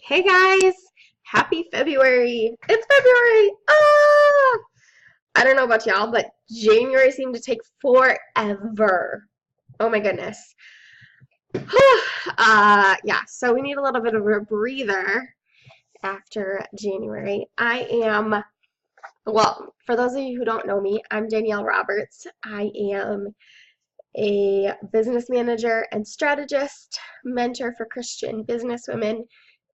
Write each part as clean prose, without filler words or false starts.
Hey guys, happy February. It's February. Ah! I don't know about y'all, but January seemed to take forever. Oh my goodness. Yeah, so we need a little bit of a breather after January. Well, for those of you who don't know me, I'm Danielle Roberts. I am a business manager and strategist, mentor for Christian businesswomen,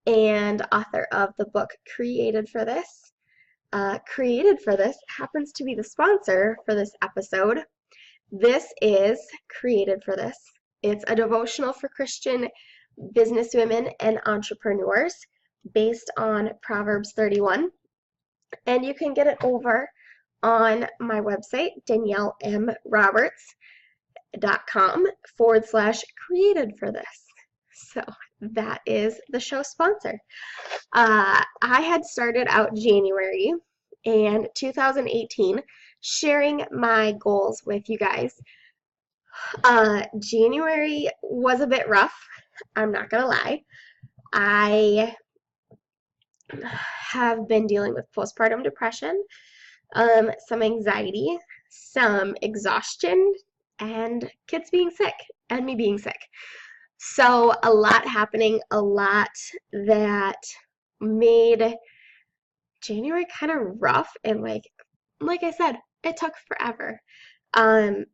and author of the book Created for This. Created for This happens to be the sponsor for this episode. This is Created for This. It's a devotional for Christian businesswomen and entrepreneurs based on Proverbs 31. And you can get it over on my website, daniellemroberts.com/created for this. So that is the show sponsor. I had started out January and 2018 sharing my goals with you guys. January was a bit rough, I'm not gonna lie. I have been dealing with postpartum depression, some anxiety, some exhaustion, and kids being sick, and me being sick. So a lot happening, a lot that made January kind of rough, and like I said, it took forever. Um,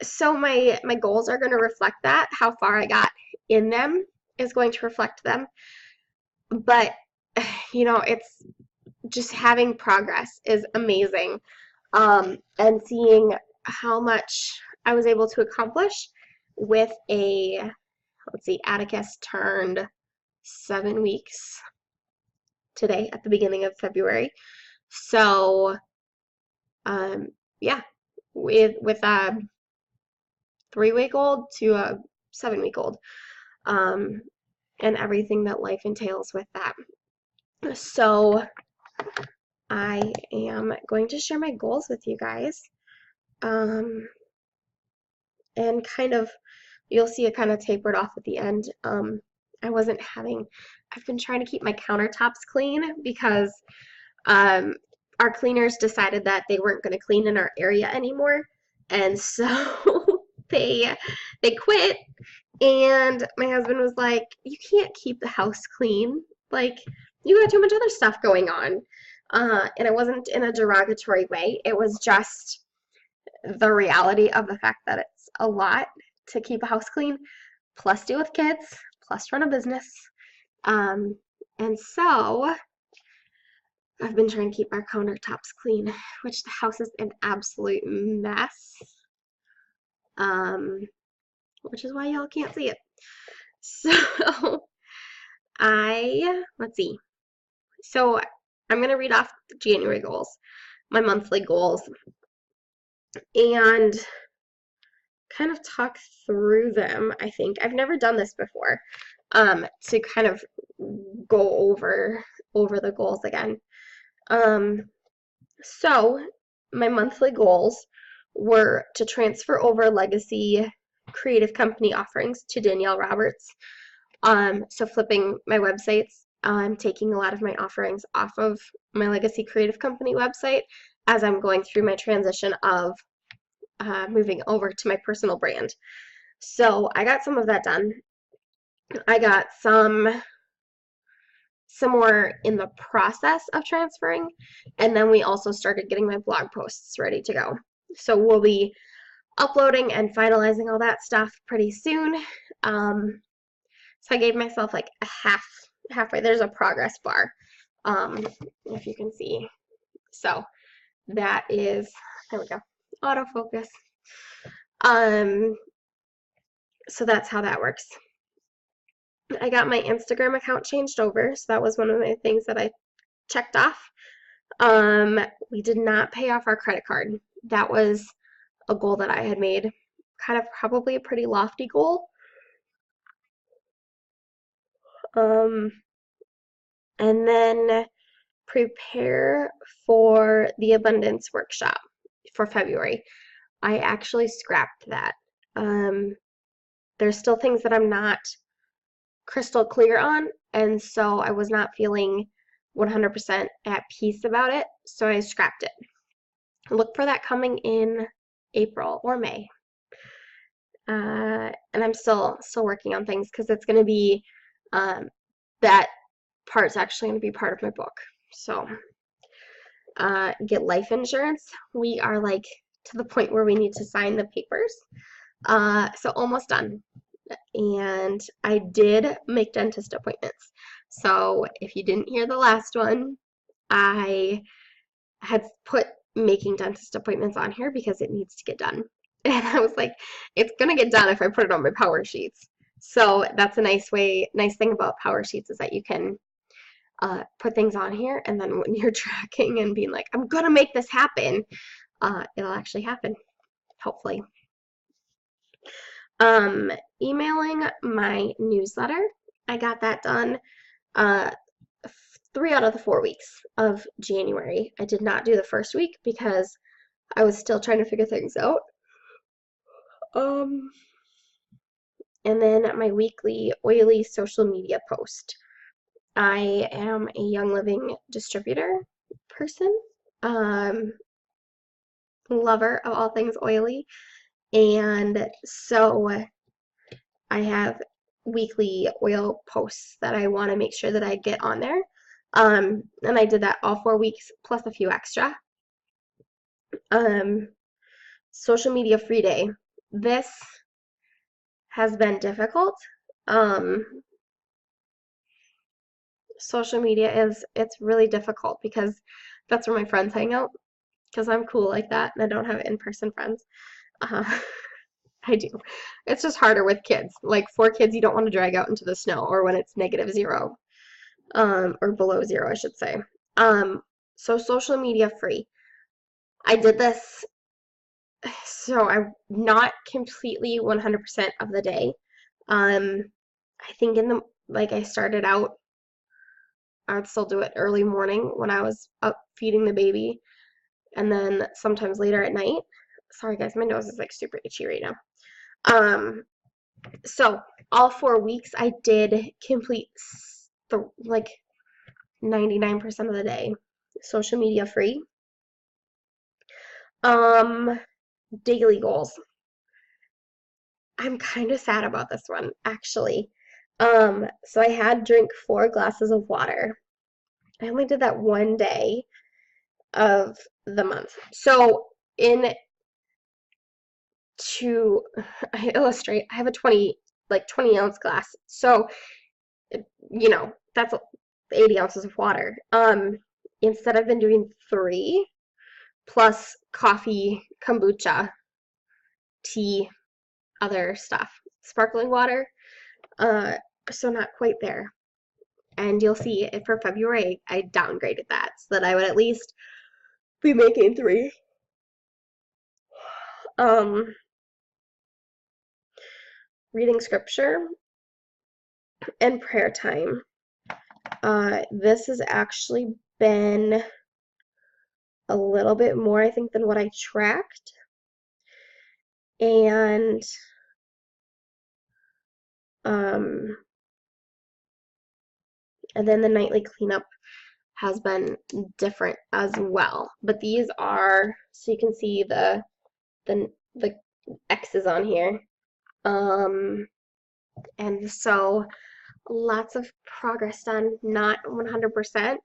so my goals are going to reflect that. How far I got in them is going to reflect them. But it's just having progress is amazing. And seeing how much I was able to accomplish with let's see, Atticus turned 7 weeks today at the beginning of February. So, um, yeah, with a 3-week old to a 7-week old, um, and everything that life entails with that. So, I am going to share my goals with you guys, and you'll see it kind of tapered off at the end. I've been trying to keep my countertops clean because um, our cleaners decided that they weren't going to clean in our area anymore, and so they quit. And my husband was like, "You can't keep the house clean. Like, you got too much other stuff going on." And it wasn't in a derogatory way. It was just the reality of the fact that it's a lot to keep a house clean, plus deal with kids, plus run a business. Um, and so I've been trying to keep our countertops clean, which the house is an absolute mess. Um, which is why y'all can't see it. So let's see. So I'm going to read off January goals, my monthly goals, and kind of talk through them. I think I've never done this before, to kind of go over the goals again. So my monthly goals were to transfer over legacy creative company offerings to Danielle Roberts. So flipping my websites, I'm taking a lot of my offerings off of my legacy creative company website as I'm going through my transition of moving over to my personal brand. So I got some of that done. I got some more in the process of transferring, and then we also started getting my blog posts ready to go. So we'll be uploading and finalizing all that stuff pretty soon. So I gave myself like a halfway. There's a progress bar, if you can see. So that is, there we go, autofocus. So that's how that works. I got my Instagram account changed over, so that was one of the things that I checked off. We did not pay off our credit card. That was a goal that I had made, kind of probably a pretty lofty goal. And then prepare for the abundance workshop for February. I actually scrapped that. There's still things that I'm not crystal clear on, and so I was not feeling 100% at peace about it, so I scrapped it. Look for that coming in April or May. And I'm still working on things because it's going to be that part's actually going to be part of my book. So get life insurance. We are like to the point where we need to sign the papers. So almost done. And I did make dentist appointments. So if you didn't hear the last one, I had put making dentist appointments on here because it needs to get done. And I was like, it's gonna get done if I put it on my Powersheets. So that's a nice thing about Powersheets is that you can put things on here, and then when you're tracking and being like, I'm gonna make this happen, it'll actually happen, hopefully. Emailing my newsletter, I got that done 3 out of the 4 weeks of January. I did not do the first week because I was still trying to figure things out. And then my weekly oily social media post. I am a Young Living distributor person, lover of all things oily, and so I have weekly oil posts that I want to make sure that I get on there. And I did that all 4 weeks plus a few extra. Social media free day. This has been difficult. Social media it's really difficult because that's where my friends hang out because I'm cool like that and I don't have in-person friends. I do. It's just harder with kids. Like 4 kids you don't want to drag out into the snow or when it's -0. Or below 0, I should say. So social media free. I did this, so I'm not completely 100% of the day. I think I started out, I would still do it early morning when I was up feeding the baby, and then sometimes later at night. Sorry guys, my nose is like super itchy right now. So all 4 weeks I did complete like 99% of the day social media free. Daily goals. I'm kind of sad about this one, actually. So I had drink 4 glasses of water. I only did that one day of the month. So to illustrate, I have a 20 ounce glass. So, that's 80 ounces of water. Instead I've been doing 3 plus coffee, kombucha, tea, other stuff, sparkling water, so not quite there. And you'll see it for February, I downgraded that so that I would at least be making 3. Reading scripture and prayer time. This has actually been a little bit more, I think, than what I tracked. And then the nightly cleanup has been different as well. But these are, so you can see the X's on here. And so lots of progress done, not 100%,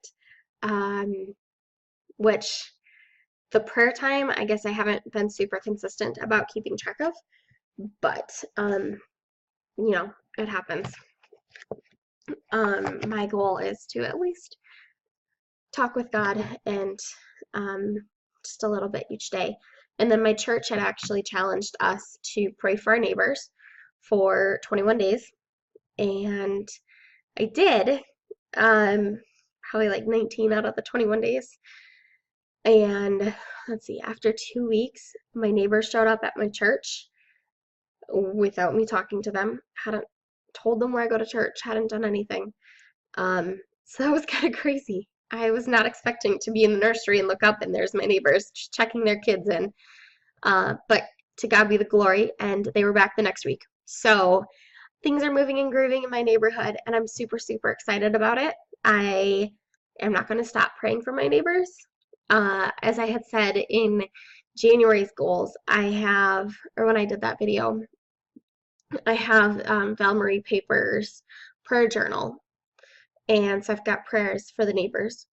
which the prayer time, I guess I haven't been super consistent about keeping track of, but, it happens. My goal is to at least talk with God and just a little bit each day. And then my church had actually challenged us to pray for our neighbors for 21 days. And I did, probably like 19 out of the 21 days. And let's see, after 2 weeks, my neighbors showed up at my church without me talking to them. Hadn't told them where I go to church, hadn't done anything. So that was kind of crazy. I was not expecting to be in the nursery and look up and there's my neighbors just checking their kids in. But to God be the glory, and they were back the next week. So things are moving and grooving in my neighborhood, and I'm super, super excited about it. I am not going to stop praying for my neighbors. As I had said in January's goals, I have, or when I did that video, I have Val Marie Paper's prayer journal, and so I've got prayers for the neighbors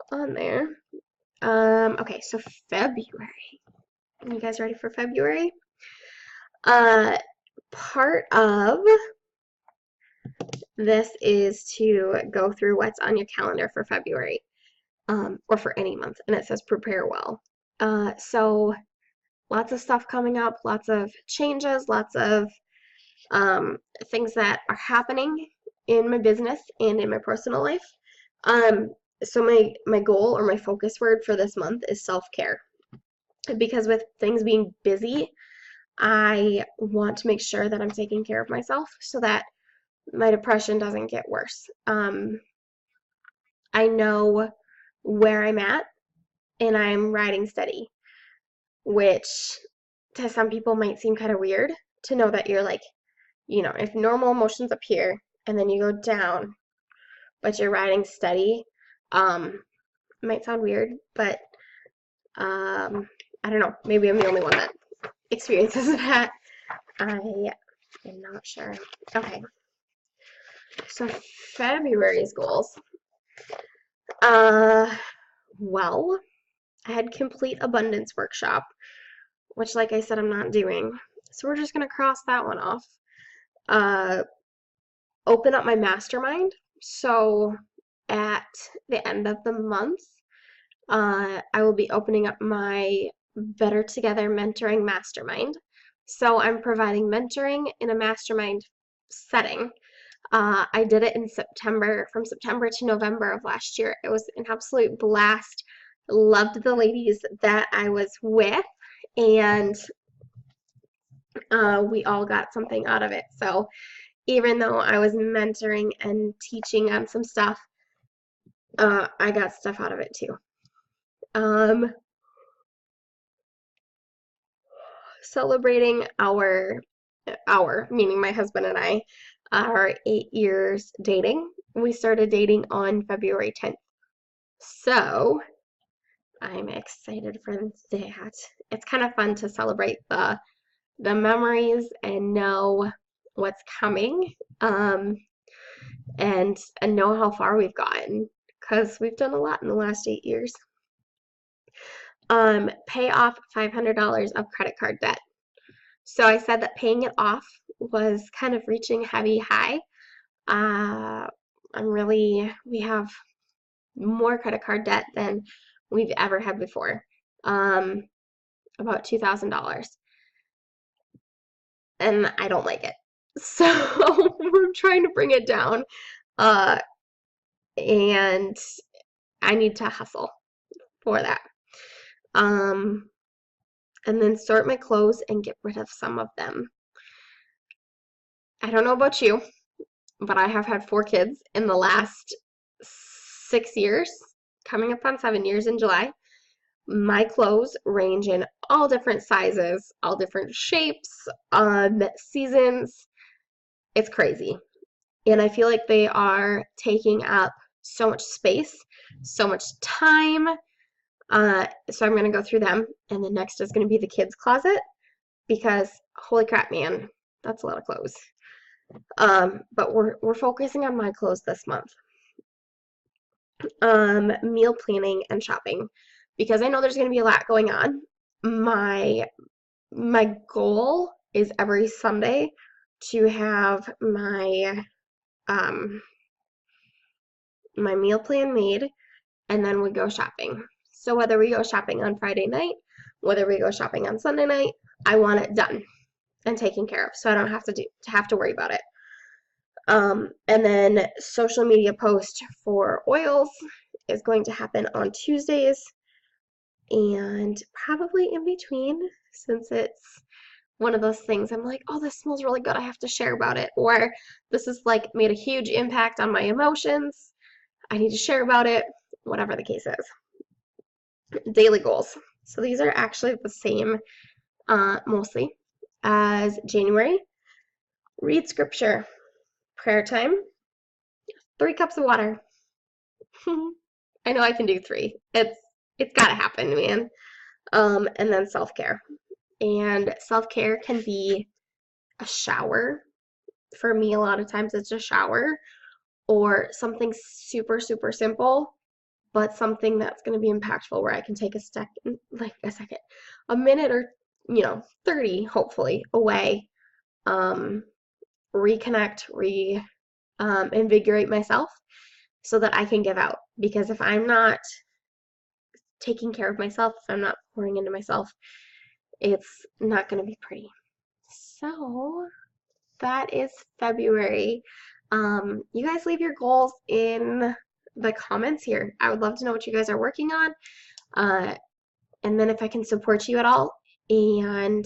on there. Okay, so February. Are you guys ready for February? Part of this is to go through what's on your calendar for February, or for any month, and it says prepare well. So lots of stuff coming up, lots of changes, lots of things that are happening in my business and in my personal life. So my goal or my focus word for this month is self-care, because with things being busy, I want to make sure that I'm taking care of myself so that my depression doesn't get worse. I know where I'm at, and I'm riding steady, which to some people might seem kind of weird to know that you're like, if normal emotions up here and then you go down, but you're riding steady. It might sound weird, but I don't know. Maybe I'm the only one that experiences that. I am not sure. Okay. So February's goals. Well, I had complete abundance workshop, which, like I said, I'm not doing. So we're just gonna cross that one off. Open up my mastermind. So at the end of the month, I will be opening up my Better Together Mentoring Mastermind. So I'm providing mentoring in a mastermind setting. I did it in September, from September to November of last year. It was an absolute blast. Loved the ladies that I was with, and we all got something out of it. So even though I was mentoring and teaching on some stuff, I got stuff out of it too. Celebrating our, meaning my husband and I, our 8 years dating. We started dating on February 10th. So I'm excited for that. It's kind of fun to celebrate the memories and know what's coming, and know how far we've gotten, because we've done a lot in the last 8 years. Pay off $500 of credit card debt. So I said that paying it off was kind of reaching heavy high. We have more credit card debt than we've ever had before. About $2,000. And I don't like it. So we're trying to bring it down. And I need to hustle for that. And then sort my clothes and get rid of some of them. I don't know about you, but I have had 4 kids in the last 6 years, coming up on 7 years in July. My clothes range in all different sizes, all different shapes, seasons. It's crazy. And I feel like they are taking up so much space, so much time. So I'm going to go through them. And then next is going to be the kids' closet, because holy crap, man, that's a lot of clothes. But we're focusing on my clothes this month. Meal planning and shopping, because I know there's going to be a lot going on. My goal is every Sunday to have my my meal plan made, and then we go shopping. So whether we go shopping on Friday night, whether we go shopping on Sunday night, I want it done and taken care of, so I don't have to worry about it. And then social media post for oils is going to happen on Tuesdays, and probably in between, since it's one of those things I'm like, oh, this smells really good, I have to share about it, or this has like made a huge impact on my emotions, I need to share about it, whatever the case is. Daily goals. So these are actually the same, mostly. as January. Read scripture, prayer time, 3 cups of water. I know I can do 3. It's gotta happen, man. And then self-care. And self-care can be a shower. For me, a lot of times it's a shower or something super, super simple, but something that's going to be impactful where I can take a minute or, 30, hopefully, away, um, reconnect, invigorate myself so that I can give out. Because if I'm not taking care of myself, if I'm not pouring into myself, it's not going to be pretty. So that is February. You guys leave your goals in the comments here. I would love to know what you guys are working on. And then if I can support you at all, and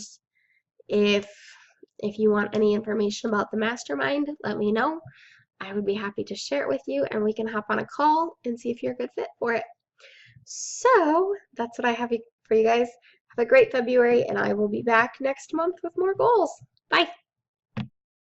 if you want any information about the mastermind, let me know. I would be happy to share it with you, and we can hop on a call and see if you're a good fit for it. So that's what I have for you guys. Have a great February, and I will be back next month with more goals. Bye.